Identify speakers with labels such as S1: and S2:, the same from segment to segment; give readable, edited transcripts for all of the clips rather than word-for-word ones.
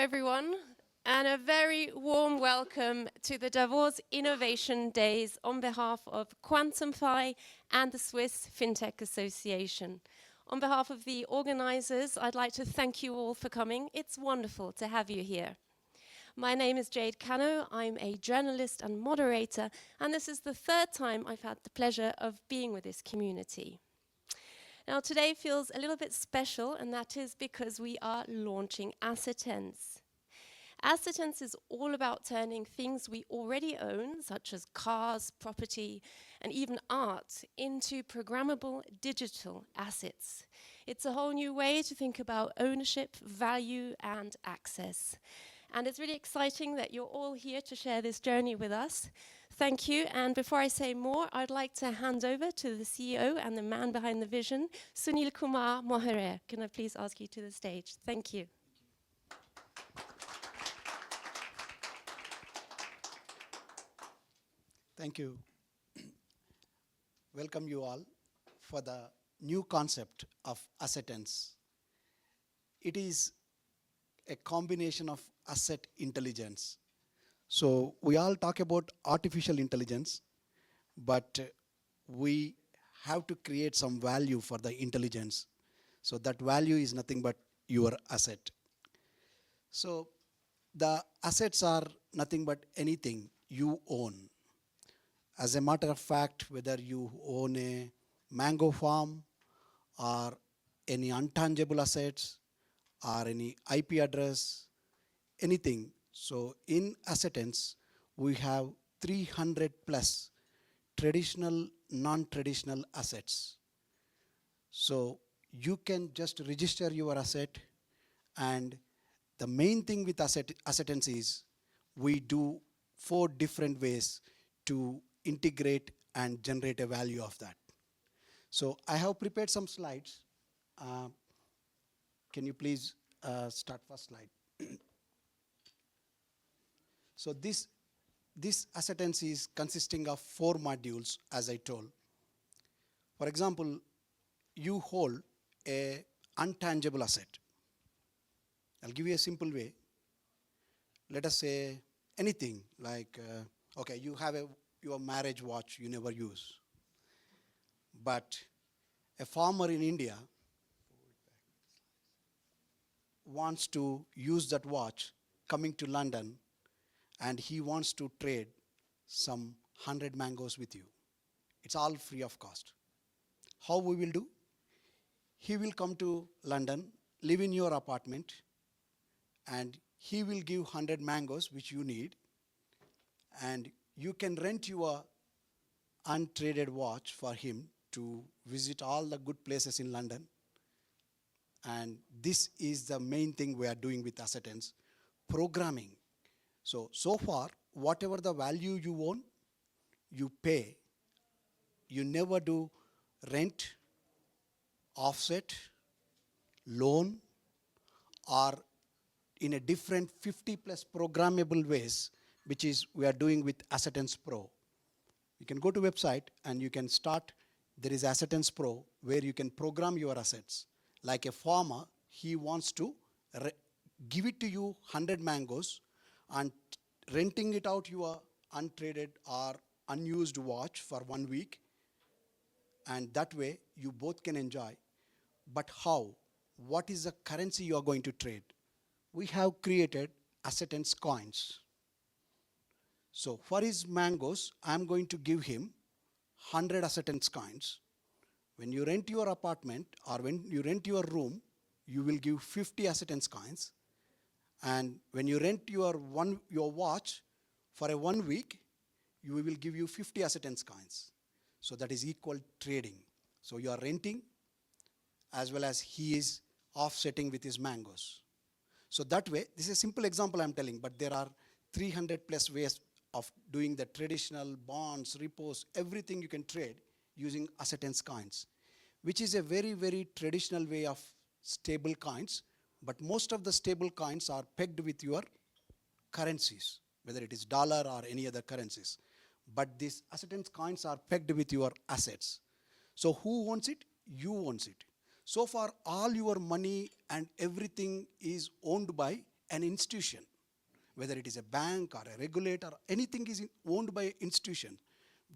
S1: everyone, and a very warm welcome to the Davos Innovation Days on behalf of QuantumFi and the Swiss FinTech Association. On behalf of the organizers, I'd like to thank you all for coming. It's wonderful to have you here. My name is Jade Cano. I'm a journalist and moderator, and this is the third time I've had the pleasure of being with this community. Now, today feels a little bit special, and that is because we are launching Assetence. Assetence is all about turning things we already own, such as cars, property, and even art, into programmable digital assets. It's a whole new way to think about ownership, value, and access. And it's really exciting that you're all here to share this journey with us. Thank you. And before I say more, I'd like to hand over to the CEO and the man behind the vision, Sunil Kumar Mohere. Can I please ask you to the stage? Thank you.
S2: Thank you. Welcome you all for the new concept of Assetence. It is a combination of asset intelligence. So we all talk about artificial intelligence, but we have to create some value for the intelligence. So that value is nothing but your asset. So the assets are nothing but anything you own. As a matter of fact, whether you own a mango farm or any intangible assets or any IP address, anything. So in Assetence, we have 300 plus traditional, non-traditional assets. So you can just register your asset, and the main thing with Assetence is we do 4 different ways to integrate and generate a value of that. So I have prepared some slides. Can you please start first slide? So this Assetence is consisting of 4 modules, as I told. For example, you hold a intangible asset. I'll give you a simple way. Let us say anything like, okay, you have your marriage watch you never use. But a farmer in India wants to use that watch coming to London, and he wants to trade some 100 mangoes with you. It's all free of cost. How we will do? He will come to London, live in your apartment, and he will give 100 mangoes which you need, and you can rent your untraded watch for him to visit all the good places in London. And this is the main thing we are doing with Assetence, programming. So far, whatever the value you own, you pay. You never do rent, offset, loan, or in a different 50 plus programmable ways, which is we are doing with Assetence Pro. You can go to website and you can start. There is Assetence Pro where you can program your assets. Like a farmer, he wants to give it to you 100 mangoes and renting it out your untraded or unused watch for 1 week. And that way you both can enjoy. But how? What is the currency you are going to trade? We have created Assetence Coins. So for his mangoes, I'm going to give him 100 Assetence Coins. When you rent your apartment or when you rent your room, you will give 50 Assetence Coins. And when you rent your watch for a 1 week, we will give you 50 Assetence Coins. So that is equal trading. So you are renting as well as he is offsetting with his mangoes. So that way, this is a simple example I'm telling, but there are 300 plus ways of doing the traditional bonds, repos, everything you can trade using Assetence Coins, which is a very, very traditional way of stable coins. But most of the stable coins are pegged with your currencies, whether it is dollar or any other currencies. But these Assetence Coins are pegged with your assets. So who owns it? You owns it. So far, all your money and everything is owned by an institution, whether it is a bank or a regulator, anything is owned by institution.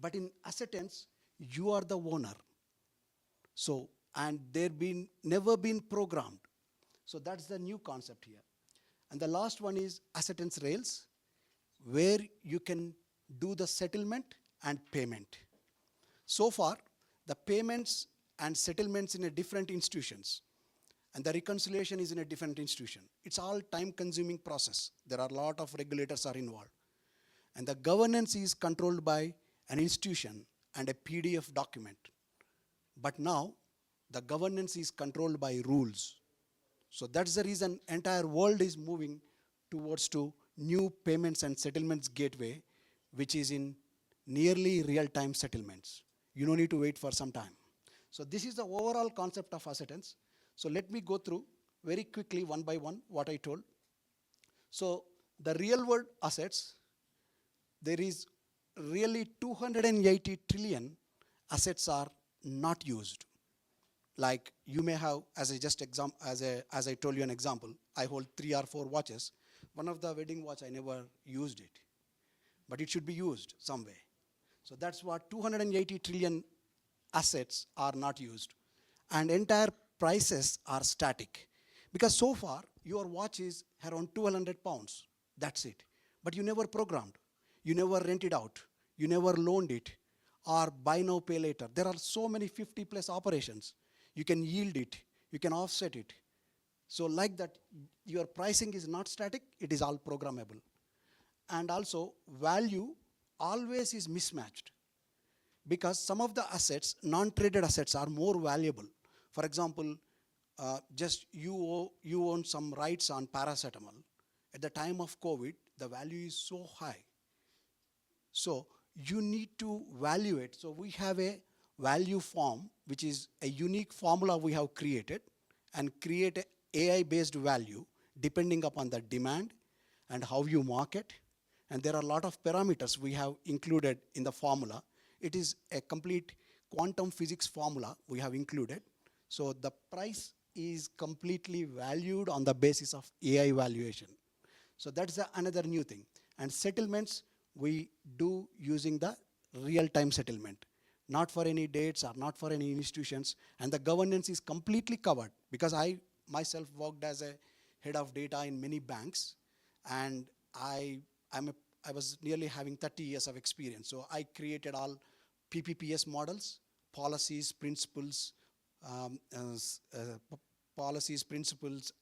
S2: But in Assetence, you are the owner. So, and they've been never been programmed. So that's the new concept here. And the last one is Assetence Rails, where you can do the settlement and payment. So far, the payments and settlements in a different institutions, and the reconciliation is in a different institution. It's all time-consuming process. There are a lot of regulators are involved. And the governance is controlled by an institution and a PDF document. But now, the governance is controlled by rules. So that's the reason entire world is moving towards to new payments and settlements gateway, which is in nearly real-time settlements. You don't need to wait for some time. So this is the overall concept of Assetence. So let me go through very quickly one by one what I told. So the real world assets, there is really 280 trillion assets are not used. Like you may have, as I told you an example, I hold 3 or 4 watches. One of the wedding watch, I never used it, but it should be used some way. So that's what 280 trillion assets are not used. And entire prices are static. Because so far, your watch is around 1,200 pounds. That's it. But you never programmed. You never rented out. You never loaned it. Or buy now, pay later. There are so many 50 plus operations. You can yield it. You can offset it. So like that, your pricing is not static. It is all programmable. And also, value always is mismatched. Because some of the assets, non-traded assets, are more valuable. For example, just you own some rights on paracetamol. At the time of COVID, the value is so high. So you need to value it. So we have a value form, which is a unique formula we have created, and create a AI-based value depending upon the demand and how you market. And there are a lot of parameters we have included in the formula. It is a complete quantum physics formula we have included. So the price is completely valued on the basis of AI valuation. So that's another new thing. And settlements, we do using the real-time settlement, not for any dates or not for any institutions. And the governance is completely covered, because I myself worked as a head of data in many banks, and I was nearly having 30 years of experience. So I created all PPPS models, policies, principles,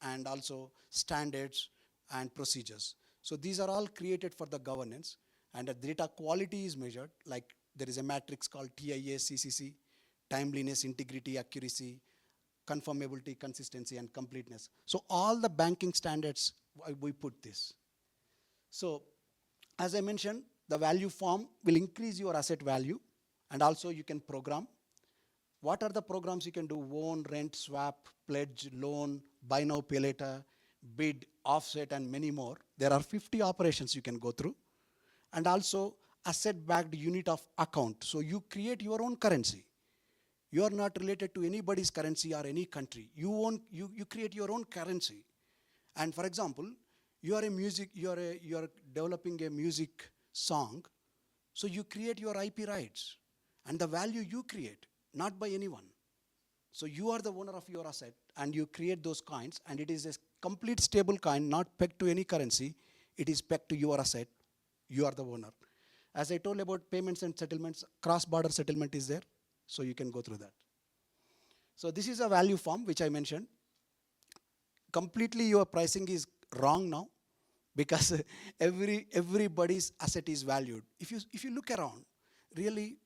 S2: and also standards and procedures. So these are all created for the governance, and the data quality is measured. Like there is a matrix called TIA, CCC, timeliness, integrity, accuracy, conformability, consistency, and completeness. So all the banking standards, we put this. So as I mentioned, the value form will increase your asset value, and also you can program. What are the programs you can do? Own, rent, swap, pledge, loan, buy now, pay later, bid, offset, and many more. There are 50 operations you can go through. And also asset-backed unit of account. So you create your own currency. You are not related to anybody's currency or any country. You create your own currency. And for example, you are developing a music song, so you create your IP rights, and the value you create, not by anyone. So you are the owner of your asset, and you create those coins, and it is a complete stable coin, not pegged to any currency. It is pegged to your asset. You are the owner. As I told about payments and settlements, cross-border settlement is there, so you can go through that. So this is a value form which I mentioned. Completely your pricing is wrong now, because everybody's asset is valued. If you look around, really,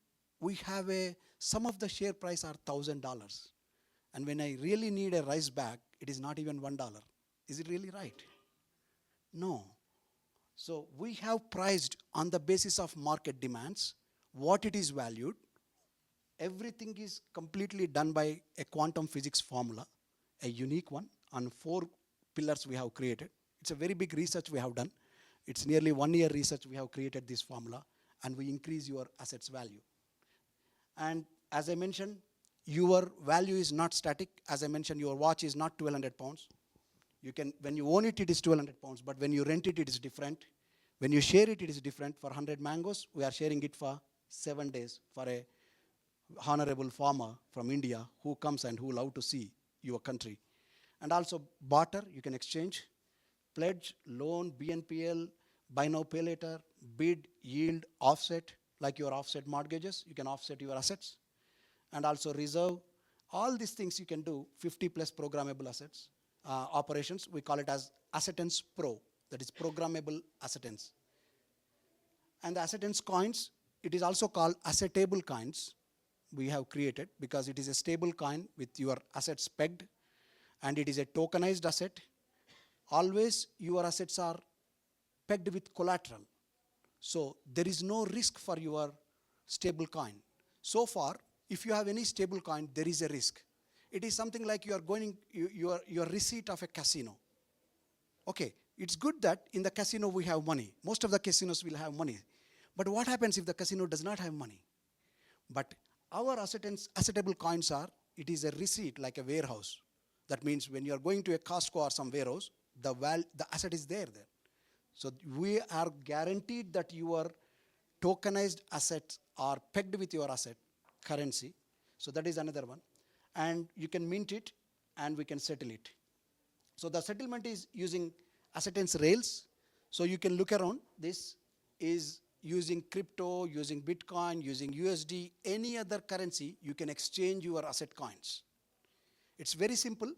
S2: we have some of the share price are $1,000. And when I really need a rice bag, it is not even $1. Is it really right? No. So we have priced on the basis of market demands, what it is valued. Everything is completely done by a quantum physics formula, a unique one, on 4 pillars we have created. It's a very big research we have done. It's nearly 1 year research we have created this formula, and we increase your assets value. And as I mentioned, your value is not static. As I mentioned, your watch is not 1,200 pounds. You can, when you own it, it is 1,200 pounds, but when you rent it, it is different. When you share it, it is different. For 100 mangoes, we are sharing it for 7 days for a honorable farmer from India who comes and who love to see your country. And also barter, you can exchange, pledge, loan, BNPL, buy now, pay later, bid, yield, offset, like your offset mortgages, you can offset your assets. And also reserve, all these things you can do, 50 plus programmable assets, operations, we call it as Assetence Pro, that is programmable Assetence. And the Assetence coins, it is also called assetable coins, we have created because it is a stable coin with your assets pegged, and it is a tokenized asset. Always your assets are pegged with collateral. So there is no risk for your stable coin. So far, if you have any stable coin, there is a risk. It is something like you are going, your receipt of a casino. Okay, it's good that in the casino we have money. Most of the casinos will have money. But what happens if the casino does not have money? But our assetable coins are, it is a receipt like a warehouse. That means when you are going to a Costco or some warehouse, the asset is there. So we are guaranteed that your tokenized assets are pegged with your asset currency. So that is another one. And you can mint it and we can settle it. So the settlement is using Assetence Rails. So you can look around. This is using crypto, using Bitcoin, using USD, any other currency, you can exchange your asset coins. It's very simple,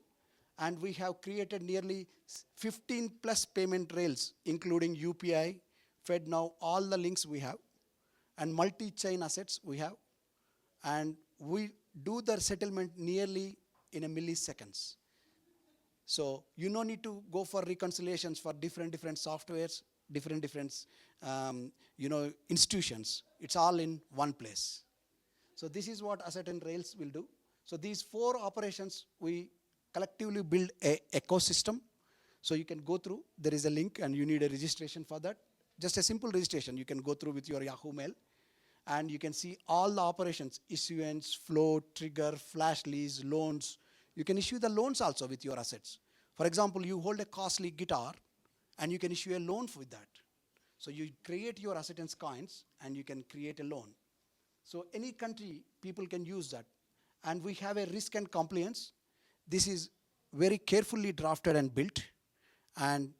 S2: and we have created nearly 15 plus payment rails, including UPI, FedNow, all the links we have, and multi-chain assets we have, and we do the settlement nearly in a milliseconds. So you no need to go for reconciliations for different softwares, different institutions. It's all in one place. So this is what Assetence Rails will do. So these 4 operations, we collectively build an ecosystem. So you can go through. There is a link, and you need a registration for that. Just a simple registration. You can go through with your Yahoo Mail, and you can see all the operations: issuance, float, trigger, flash lease, loans. You can issue the loans also with your assets. For example, you hold a costly guitar, and you can issue a loan with that. So you create your Assetence coins, and you can create a loan. So any country, people can use that. And we have a risk and compliance. This is very carefully drafted and built. And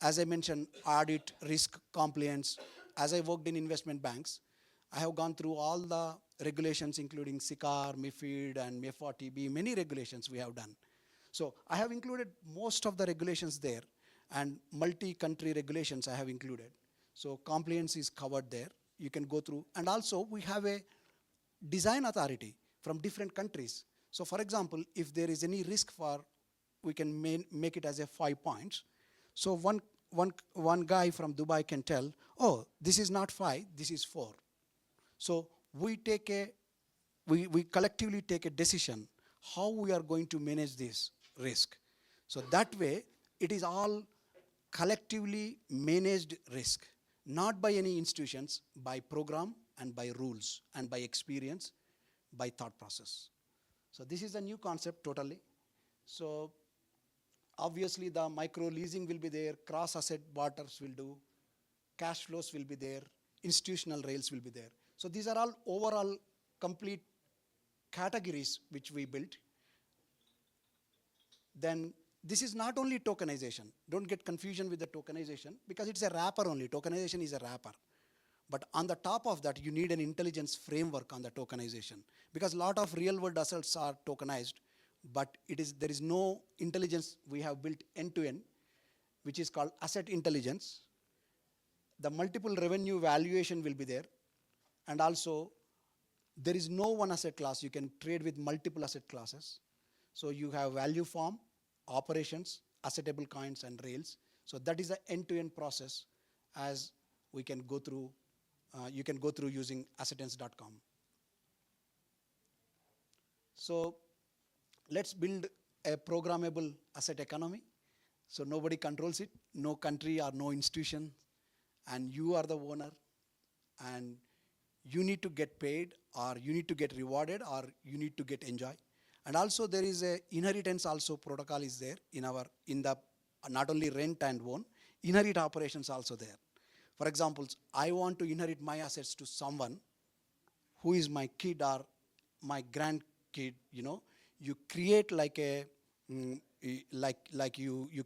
S2: as I mentioned, audit, risk, compliance. As I worked in investment banks, I have gone through all the regulations, including SICAR, MiFID, and MiFA-TB, many regulations we have done. So I have included most of the regulations there, and multi-country regulations I have included. So compliance is covered there. You can go through. And also, we have a design authority from different countries. So for example, if there is any risk for, we can make it as a 5 points. So one guy from Dubai can tell, oh, this is not 5, this is 4. So we collectively take a decision how we are going to manage this risk. So that way, it is all collectively managed risk, not by any institutions, by program and by rules and by experience, by thought process. So this is a new concept totally. So obviously the micro leasing will be there, cross asset barters will do, cash flows will be there, institutional rails will be there. So these are all overall complete categories which we built. Then this is not only tokenization. Don't get confusion with the tokenization, because it's a wrapper only. Tokenization is a wrapper. But on the top of that, you need an intelligence framework on the tokenization, because a lot of real world assets are tokenized, but there is no intelligence we have built end-to-end, which is called asset intelligence. The multiple revenue valuation will be there. And also, there is no one asset class. You can trade with multiple asset classes. So you have value form, operations, assetable coins, and rails. So that is the end-to-end process as we can go through. You can go through using assetence.com. So let's build a programmable asset economy. So nobody controls it, no country or no institution, and you are the owner, and you need to get paid, or you need to get rewarded, or you need to get enjoy. And also there is a inheritance also protocol is there in the not only rent and own, inherit operations also there. For example, I want to inherit my assets to someone who is my kid or my grandkid. You create like a you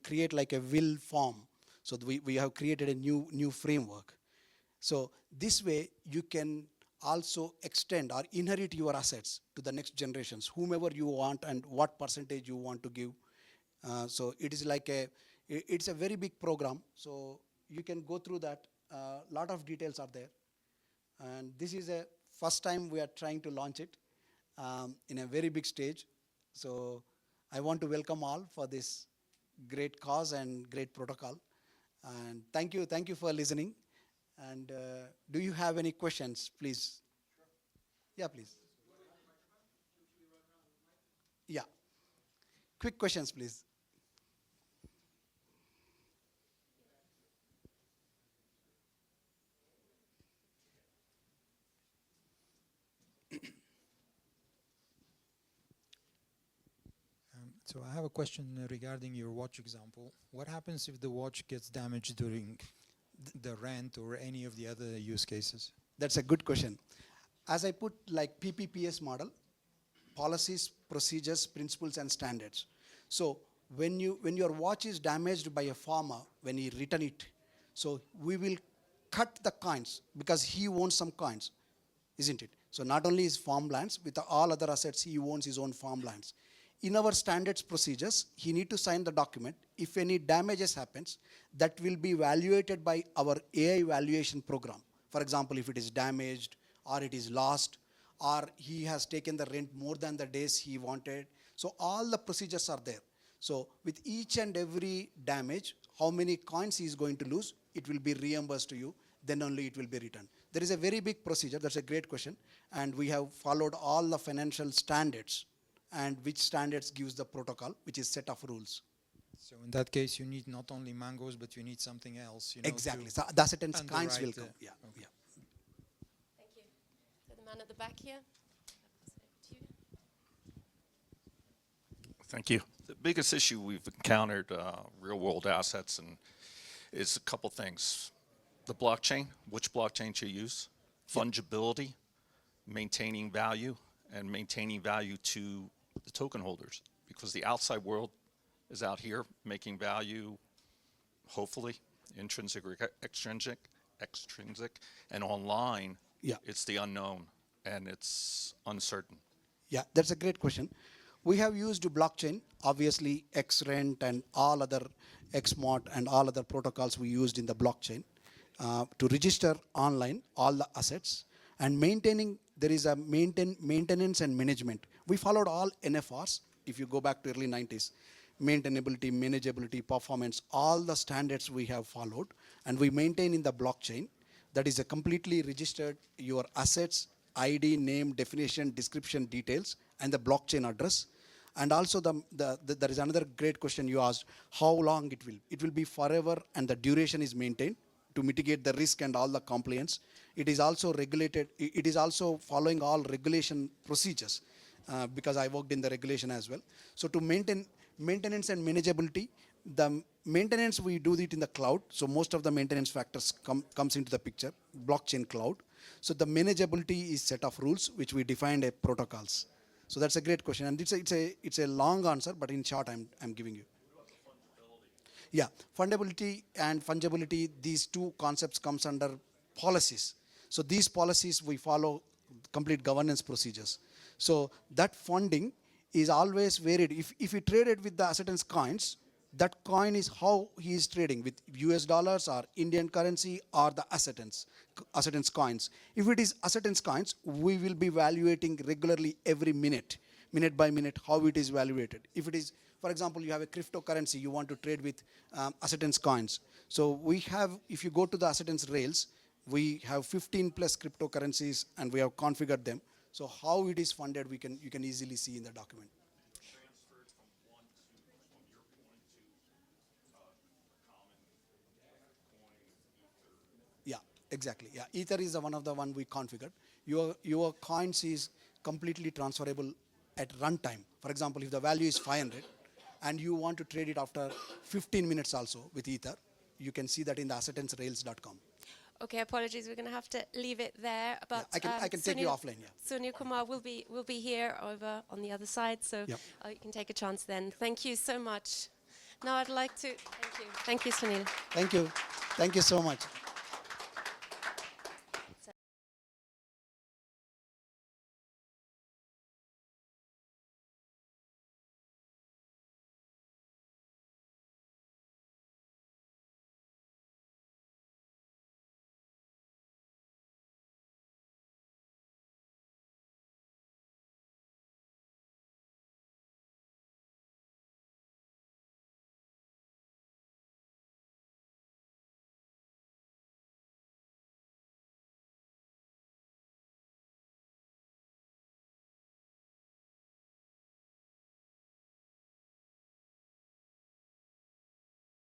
S2: create like a will form. So we have created a new framework. So this way you can also extend or inherit your assets to the next generations, whomever you want and what percentage you want to give. So it is like it's a very big program. So you can go through that. Lot of details are there. And this is a first time we are trying to launch it in a very big stage. So I want to welcome all for this great cause and great protocol. And thank you for listening. And do you have any questions, please? Sure. Yeah, please. Yeah. Quick questions, please.
S3: So I have a question regarding your watch example. What happens if the watch gets damaged during the rent or any of the other use cases?
S2: That's a good question. As I put like PPPS model, policies, procedures, principles, and standards. So when your watch is damaged by a farmer, when he return it, so we will cut the coins because he owns some coins, isn't it? So not only his farmlands, with all other assets, he owns his own farmlands. In our standards procedures, he need to sign the document. If any damages happens, that will be evaluated by our AI evaluation program. For example, if it is damaged or it is lost, or he has taken the rent more than the days he wanted. So all the procedures are there. So with each and every damage, how many coins he is going to lose, it will be reimbursed to you, then only it will be returned. There is a very big procedure. That's a great question. And we have followed all the financial standards, and which standards gives the protocol, which is set of rules.
S3: So in that case, you need not only mangoes, but you need something else.
S2: Exactly. So the Assetence Coins will come. Yeah.
S3: Okay.
S2: Yeah.
S1: Thank you. So the man at the back here.
S4: Thank you. The biggest issue we've encountered real-world assets and is a couple things. The blockchain, which blockchain to use, fungibility, maintaining value, and maintaining value to the token holders. Because the outside world is out here making value, hopefully, intrinsic or extrinsic, and online, it's the unknown, and it's uncertain.
S2: Yeah, that's a great question. We have used blockchain, obviously XRent and all other XMOT and all other protocols we used in the blockchain to register online all the assets and maintaining. There is a maintenance and management. We followed all NFRs. If you go back to early 90s, maintainability, manageability, performance, all the standards we have followed, and we maintain in the blockchain. That is a completely registered your assets, ID, name, definition, description, details, and the blockchain address. And also there is another great question you asked, how long it will? It will be forever, and the duration is maintained to mitigate the risk and all the compliance. It is also regulated. It is also following all regulation procedures because I worked in the regulation as well. So to maintain maintenance and manageability, the maintenance we do it in the cloud. So most of the maintenance factors comes into the picture, blockchain cloud. So the manageability is set of rules which we defined as protocols. So that's a great question, and it's a long answer, but in short, I'm giving you. Yeah, fundability and fungibility, these two concepts comes under policies. So these policies we follow complete governance procedures. So that funding is always varied. If he traded with the Assetence coins, that coin is how he is trading with US dollars or Indian currency or the Assetence coins. If it is Assetence coins, we will be evaluating regularly every minute by minute, how it is evaluated. If it is, for example, you have a cryptocurrency, you want to trade with Assetence coins. So we have, if you go to the Assetence Rails, we have 15 plus cryptocurrencies and we have configured them. So how it is funded, you can easily see in the document. Yeah, exactly. Yeah, Ether is one of the one we configured. Your coins is completely transferable at runtime. For example, if the value is 500, and you want to trade it after 15 minutes also with Ether, you can see that in the assetencerails.com.
S1: Okay, apologies. We're going to have to leave it there. But
S2: I can take you offline. Yeah.
S1: Sunil Kumar will be here over on the other side, so
S2: Yep.
S1: you can take a chance then. Thank you so much. Now I'd like to thank you, Sunil.
S2: Thank you so much.